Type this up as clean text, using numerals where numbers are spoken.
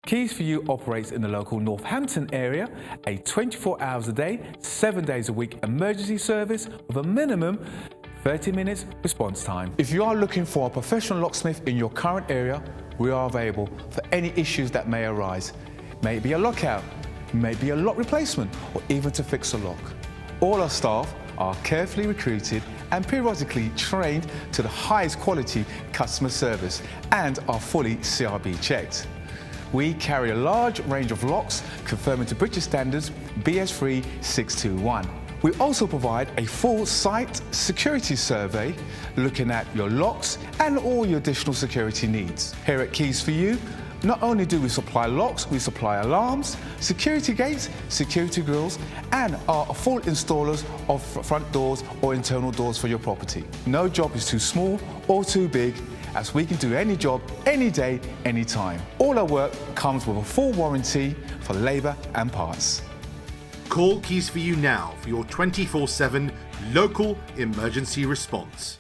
Keys for You operates in the local Northampton area, a 24 hours a day, 7 days a week emergency service with a minimum 30 minutes response time. If you are looking for a professional locksmith in your current area, we are available for any issues that may arise. May it be a lockout, may be a lock replacement, or even to fix a lock. All our staff are carefully recruited and periodically trained to the highest quality customer service and are fully CRB checked. We carry a large range of locks conforming to British standards BS3 621. We also provide a full site security survey looking at your locks and all your additional security needs. Here at Keys for You, not only do we supply locks, we supply alarms, security gates, security grills, and are full installers of front doors or internal doors for your property. No job is too small or too big, as we can do any job, any day, any time. All our work comes with a full warranty for labour and parts. Call Keys for You now for your 24/7 local emergency response.